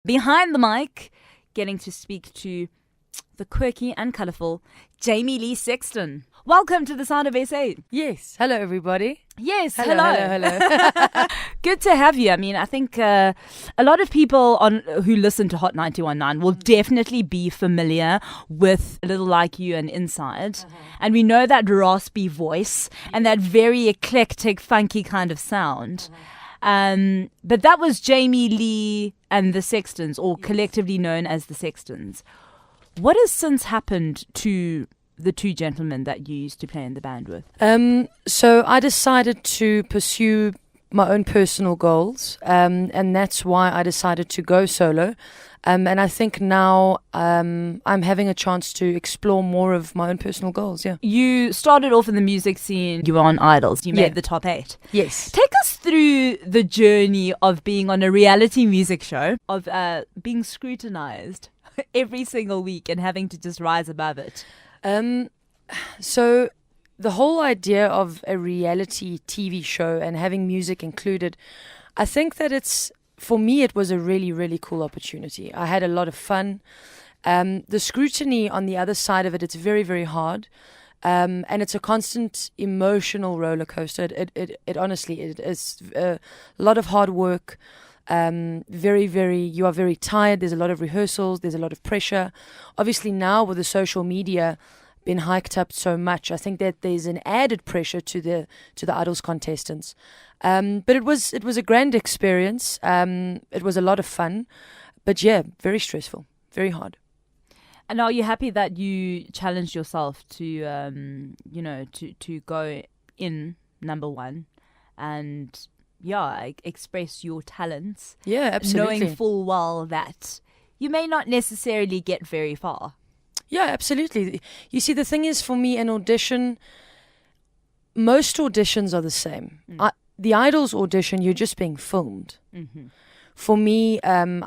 behind the mic, getting to speak to the quirky and colourful Jamie Lee Sexton. Welcome to the Sound of SA. Yes. Hello, everybody. Yes, Hello. Good to have you. I mean, I think a lot of people who listen to Hot 91.9 will definitely be familiar with A Little Like You and Inside. And we know that raspy voice and that very eclectic, funky kind of sound. But that was Jamie Lee and the Sextons, or collectively known as the Sextons. What has since happened to the two gentlemen that you used to play in the band with? So I decided to pursue my own personal goals, and that's why I decided to go solo. And I think now I'm having a chance to explore more of my own personal goals, yeah. You started off in the music scene. You were on Idols. You made the top 8. Yes. Take us through the journey of being on a reality music show, of being scrutinized every single week and having to just rise above it. So the whole idea of a reality TV show and having music included, I think that for me, it was a really, really cool opportunity. I had a lot of fun. The scrutiny on the other side of it, it's very, very hard. And it's a constant emotional roller coaster. It honestly, it is a lot of hard work. You are very tired. There's a lot of rehearsals. There's a lot of pressure. Obviously now with the social media been hiked up so much, I think that there's an added pressure to the Idols contestants. But it was a grand experience. It was a lot of fun, but yeah, very stressful, very hard. And are you happy that you challenged yourself to to go in number 1 and express your talents? Yeah, absolutely. Knowing full well that you may not necessarily get very far. Yeah, absolutely. You see, the thing is, for me, an audition, most auditions are the same. The Idols audition, you're just being filmed. Mm-hmm. For me, I've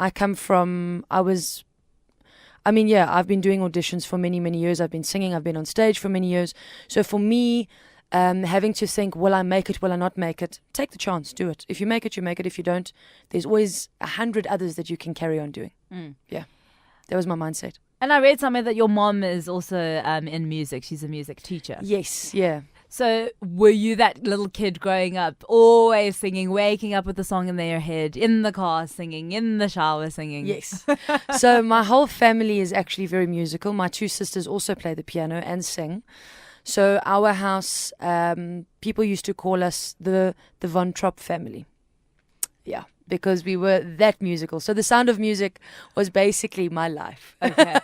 been doing auditions for many, many years. I've been singing, I've been on stage for many years. So for me, having to think, will I make it, will I not make it? Take the chance, do it. If you make it, you make it. If you don't, there's always 100 others that you can carry on doing. Yeah, that was my mindset. And I read somewhere that your mom is also in music. She's a music teacher. Yes, yeah. So were you that little kid growing up, always singing, waking up with a song in their head, in the car singing, in the shower singing? Yes. So my whole family is actually very musical. My 2 sisters also play the piano and sing. So our house, people used to call us the Von Trapp family. Yeah, because we were that musical. So the Sound of Music was basically my life. Okay.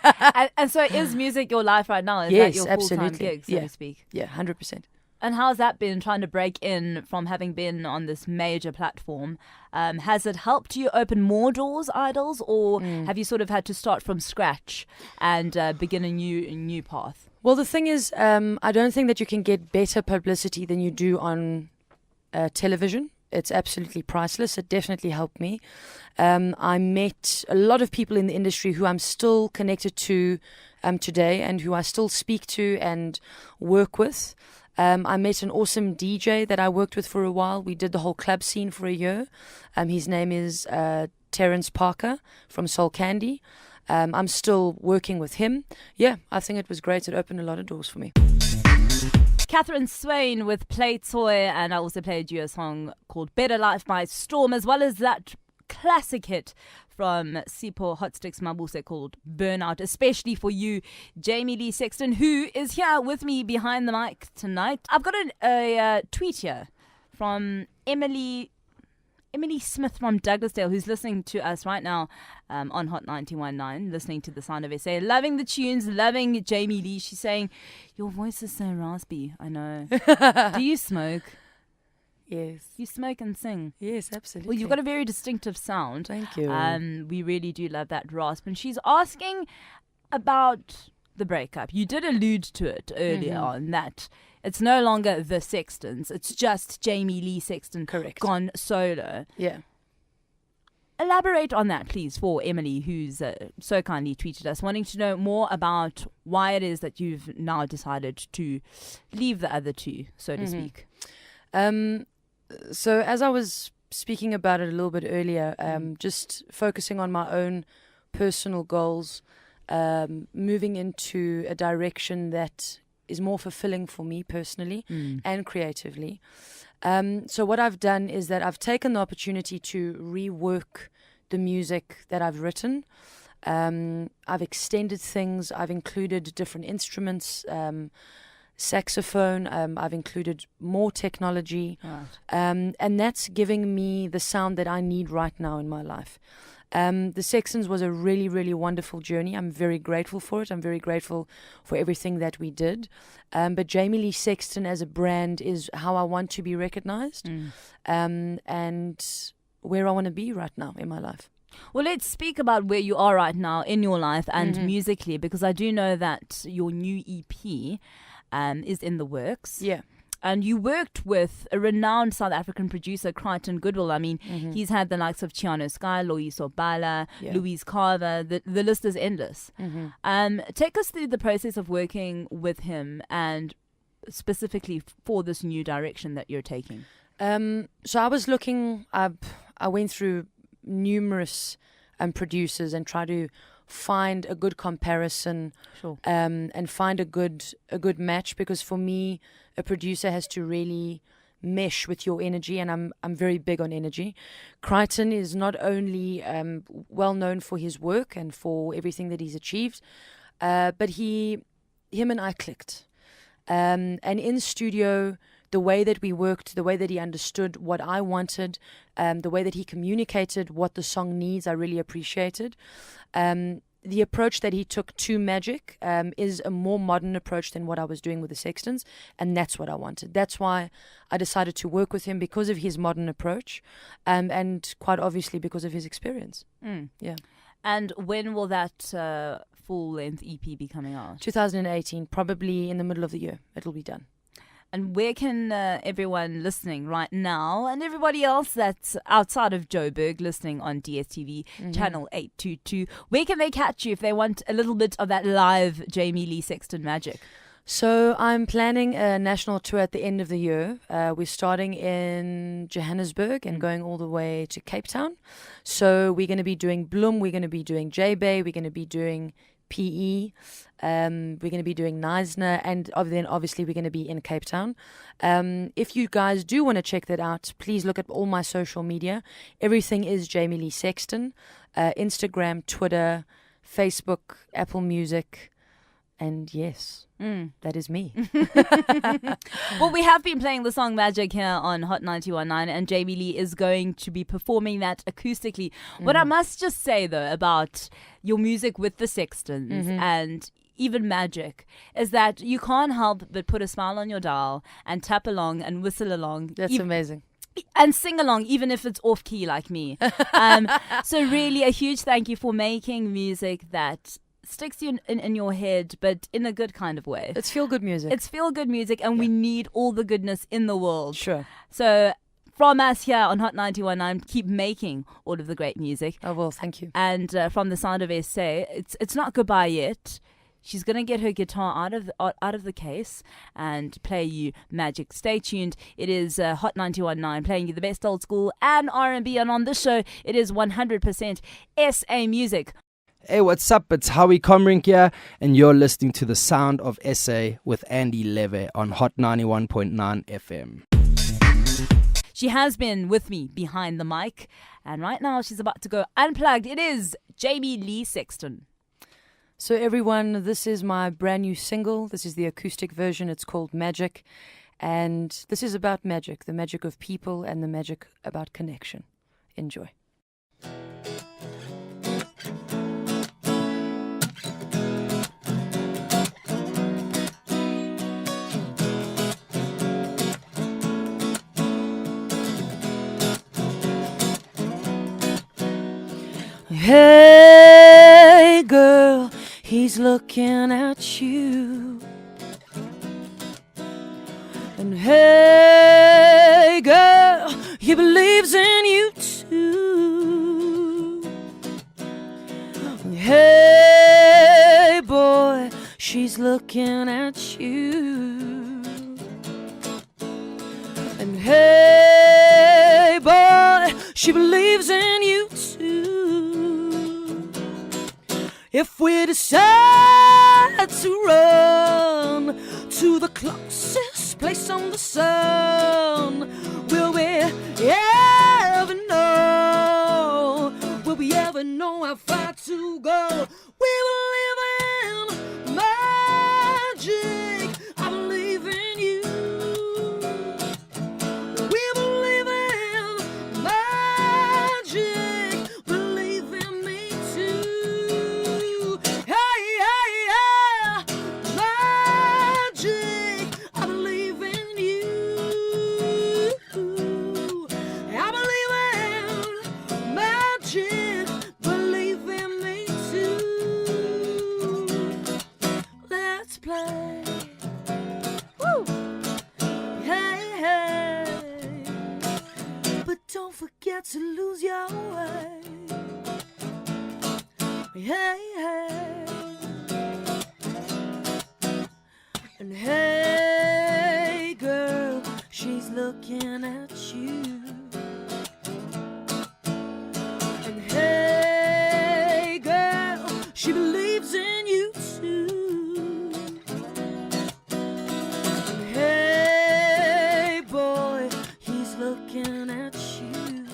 and so is music your life right now? Is yes, that your full-time absolutely. gig, so to speak? Yeah, 100%. And how's that been, trying to break in from having been on this major platform? Has it helped you open more doors, Idols, or have you sort of had to start from scratch and begin a new path? Well, the thing is, I don't think that you can get better publicity than you do on television. It's absolutely priceless. It definitely helped me. I met a lot of people in the industry who I'm still connected to today and who I still speak to and work with. I met an awesome DJ that I worked with for a while. We did the whole club scene for a year. His name is Terrence Parker from Soul Candy. I'm still working with him. Yeah, I think it was great. It opened a lot of doors for me. Catherine Swain with Play Toy, and I also played you a song called Better Life by Storm, as well as that classic hit from Sipho Hot Sticks Mabuse called Burnout, especially for you, Jamie Lee Sexton, who is here with me behind the mic tonight. I've got a tweet here from Emily Smith from Douglasdale, who's listening to us right now on Hot 91.9, listening to the Sound of SA, loving the tunes, loving Jamie Lee. She's saying, your voice is so raspy. I know. Do you smoke? Yes. You smoke and sing? Yes, absolutely. Well, you've got a very distinctive sound. Thank you. We really do love that rasp. And she's asking about the breakup. You did allude to it earlier on, that it's no longer the Sextons. It's just Jamie Lee Sexton. Correct. Gone solo. Yeah. Elaborate on that, please, for Emily, who's so kindly tweeted us, wanting to know more about why it is that you've now decided to leave the other two, so to speak. So as I was speaking about it a little bit earlier, just focusing on my own personal goals, moving into a direction that is more fulfilling for me personally and creatively. So what I've done is that I've taken the opportunity to rework the music that I've written. I've extended things. I've included different instruments, saxophone. I've included more technology. Right. And that's giving me the sound that I need right now in my life. The Sextons was a really, really wonderful journey. I'm very grateful for it. I'm very grateful for everything that we did. But Jamie Lee Sexton as a brand is how I want to be recognized, and where I want to be right now in my life. Well, let's speak about where you are right now in your life and musically, because I do know that your new EP is in the works. Yeah. And you worked with a renowned South African producer, Crichton Goodwill. I mean, he's had the likes of Chiano Sky, Loyiso Bala, Louise Carver. The list is endless. Take us through the process of working with him and specifically for this new direction that you're taking. So I was looking, I went through numerous producers and tried to find a good comparison, and find a good match, because for me, a producer has to really mesh with your energy, and I'm very big on energy. Crichton is not only well known for his work and for everything that he's achieved, but him and I clicked. And in studio, the way that we worked, the way that he understood what I wanted, the way that he communicated what the song needs, I really appreciated. The approach that he took to Magic is a more modern approach than what I was doing with the Sextons, and that's what I wanted. That's why I decided to work with him, because of his modern approach, and quite obviously because of his experience. Yeah. And when will that full-length EP be coming out? 2018, probably in the middle of the year, it'll be done. And where can everyone listening right now, and everybody else that's outside of Joburg listening on DSTV channel 822, where can they catch you if they want a little bit of that live Jamie Lee Sexton magic? So I'm planning a national tour at the end of the year. We're starting in Johannesburg and going all the way to Cape Town. So we're going to be doing Bloem, we're going to be doing J-Bay, we're going to be doing PE, we're going to be doing Neisner, and then obviously we're going to be in Cape Town. If you guys do want to check that out, please look at all my social media. Everything is Jamie Lee Sexton, Instagram, Twitter, Facebook, Apple Music, and yes, that is me. Well, we have been playing the song Magic here on Hot 91.9, and Jamie Lee is going to be performing that acoustically. What I must just say, though, about your music with the Sextons and even Magic is that you can't help but put a smile on your dial and tap along and whistle along. That's amazing. And sing along, even if it's off key like me. So really a huge thank you for making music that sticks you in your head, but in a good kind of way. It's feel-good music. It's feel-good music, and we need all the goodness in the world. Sure. So from us here on Hot 91.9, keep making all of the great music. Oh, well, thank you. And from the sound of SA, it's not goodbye yet. She's going to get her guitar out of the case and play you Magic. Stay tuned. It is Hot 91.9 playing you the best old school and R&B. And on this show, it is 100% SA music. Hey, what's up? It's Howie Comrink here, and you're listening to The Sound of SA with Andy Leve on Hot 91.9 FM. She has been with me behind the mic, and right now she's about to go unplugged. It is Jamie Lee Sexton. So everyone, this is my brand new single. This is the acoustic version. It's called Magic, and this is about magic, the magic of people and the magic about connection. Enjoy. Hey girl, he's looking at you. And hey girl, he believes in you too. Hey boy, she's looking at you. And hey boy, she believes in you too. If we decide to run to the closest place on the sun, will we ever know? Will we ever know how far to go? We believe in magic. I believe in you. We believe in magic. Believe in me too. Hey, hey, yeah. Magic. I believe in you. I believe in magic. Believe in me too. Let's play. Woo! Hey, hey. But don't forget to lose your way. Hey, hey. And hey, girl, she's looking at you. And hey, girl, she believes in you too. And hey, boy, he's looking at you.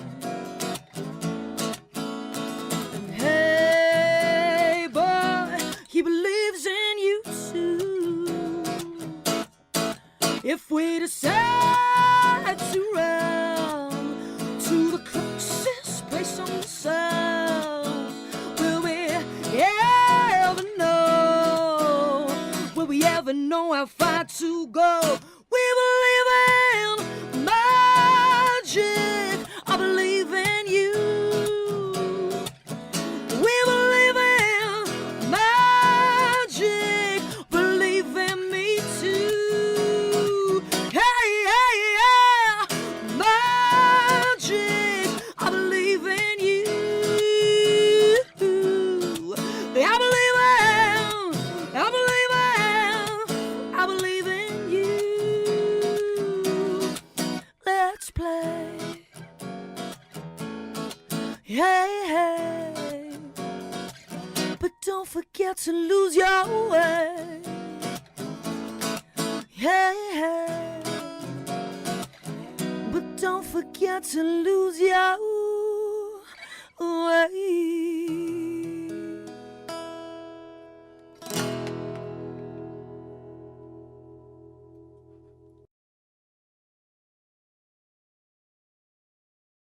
And hey, boy, he believes in you too. If we decide to run to the closest place on the sun, will we ever know? Will we ever know how far to go? We believe in magic. I believe in you. We believe in magic. Believe in me too. Hey, hey, yeah. Magic. I believe in you. I believe in you. Let's play. Hey, hey. But don't forget to lose your way. Hey, hey. But don't forget to lose your way.